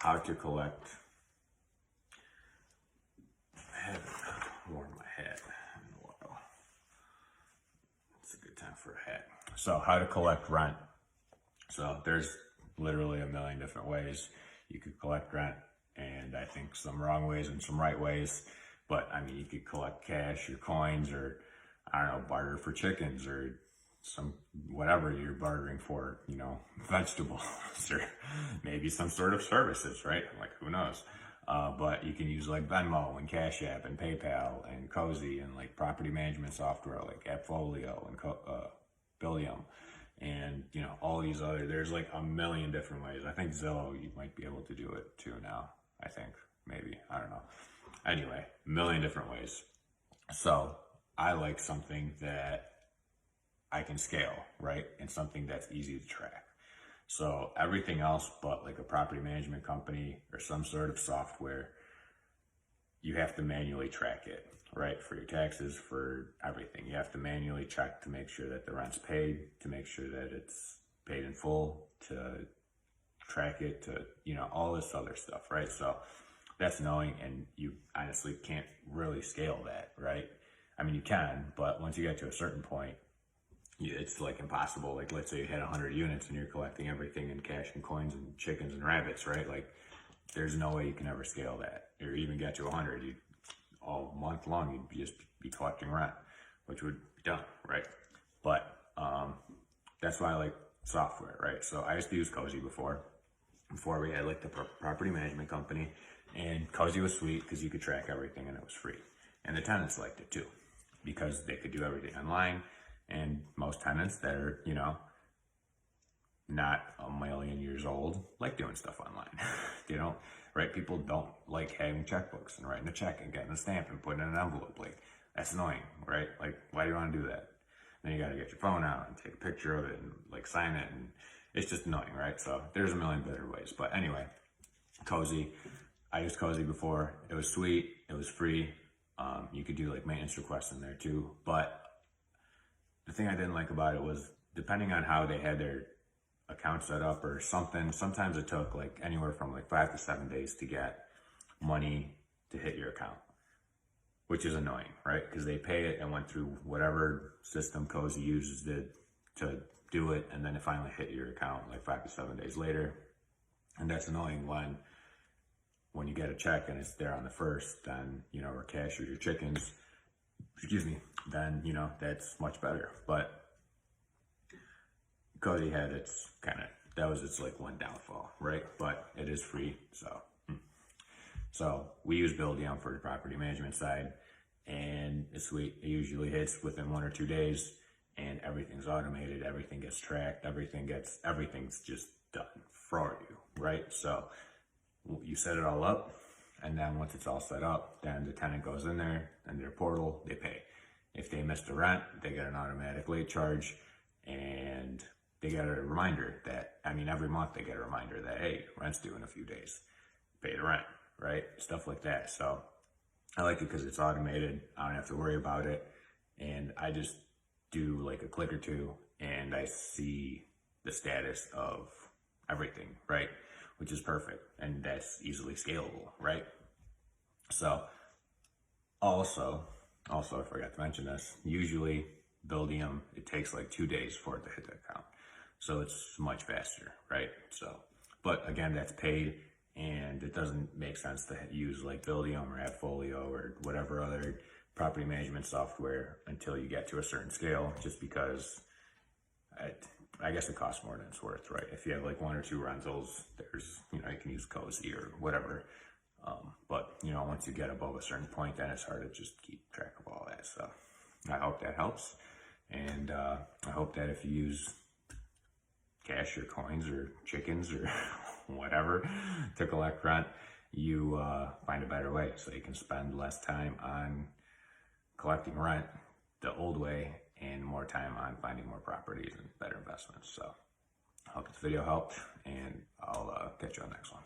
how to collect. I haven't worn my hat in a while. It's a good time for a hat. So how to collect rent. So there's literally a million different ways you could collect rent, and I think some wrong ways and some right ways. But I mean, you could collect cash or coins, or I don't know, barter for chickens, or some whatever you're bartering for, you know, vegetables or maybe some sort of services, right? Like, who knows? But you can use like Venmo and Cash App and PayPal and Cozy and like property management software like AppFolio and Billium, and you know, all these other, there's like a million different ways. I think Zillow, you might be able to do it too now. I think, maybe, I don't know. Anyway, a million different ways. So I like something that I can scale, right? And something that's easy to track. So everything else but like a property management company or some sort of software, you have to manually track it, right? For your taxes, for everything. You have to manually check to make sure that the rent's paid, to make sure that it's paid in full, to track it, to, you know, all this other stuff, right? So that's annoying, and you honestly can't really scale that, right? I mean, you can, but once you get to a certain point, it's like impossible. Like, let's say you had 100 units and you're collecting everything in cash and coins and chickens and rabbits, right? Like, there's no way you can ever scale that, or even get to 100. You all month long, you'd just be collecting rent, which would be done, right? But that's why I like software, right? So I used to use Cozy before we had like the property management company, and Cozy was sweet because you could track everything and it was free. And the tenants liked it too, because they could do everything online. And most tenants that are, you know, not a million years old like doing stuff online. They don't, right? People don't like having checkbooks and writing a check and getting a stamp and putting it in an envelope. Like, that's annoying, right? Like, why do you want to do that? Then you got to get your phone out and take a picture of it and like sign it, and it's just annoying, right? So there's a million better ways. But anyway, Cozy, I used Cozy before. It was sweet. It was free. You could do like maintenance requests in there too. But the thing I didn't like about it was, depending on how they had their account set up or something, sometimes it took like anywhere from like 5 to 7 days to get money to hit your account, which is annoying, right? Because they pay it and went through whatever system Cozy uses to do it, and then it finally hit your account like 5 to 7 days later. And that's annoying when you get a check and it's there on the first, then, you know, or cash or your chickens, excuse me, then, you know, that's much better. But Cozy had its that was its like one downfall, right? But it is free, so we use Billium for the property management side, and it's sweet. It usually hits within 1 or 2 days, and everything's automated, everything gets tracked, everything's just done for you, right? So you set it all up, and then once it's all set up, then the tenant goes in there and their portal, they pay. If they missed the rent, they get an automatic late charge, and they get a reminder that, I mean, every month they get a reminder that, hey, rent's due in a few days, pay the rent, right? Stuff like that. So I like it because it's automated. I don't have to worry about it, and I just do like a click or two, and I see the status of everything, right? Which is perfect, and that's easily scalable, right? So also I forgot to mention this, usually Billium, it takes like 2 days for it to hit the account. So it's much faster, right? So, but again, that's paid, and it doesn't make sense to use like Billium or AppFolio or whatever other property management software until you get to a certain scale, just because I guess it costs more than it's worth, right? If you have like 1 or 2 rentals, there's, you know, you can use Cozy or whatever. But, you know, once you get above a certain point, then it's hard to just keep track of all that. So I hope that helps. And I hope that if you use cash or coins or chickens or whatever to collect rent, you find a better way so you can spend less time on collecting rent the old way and more time on finding more properties and better investments. So I hope this video helped, and I'll catch you on the next one.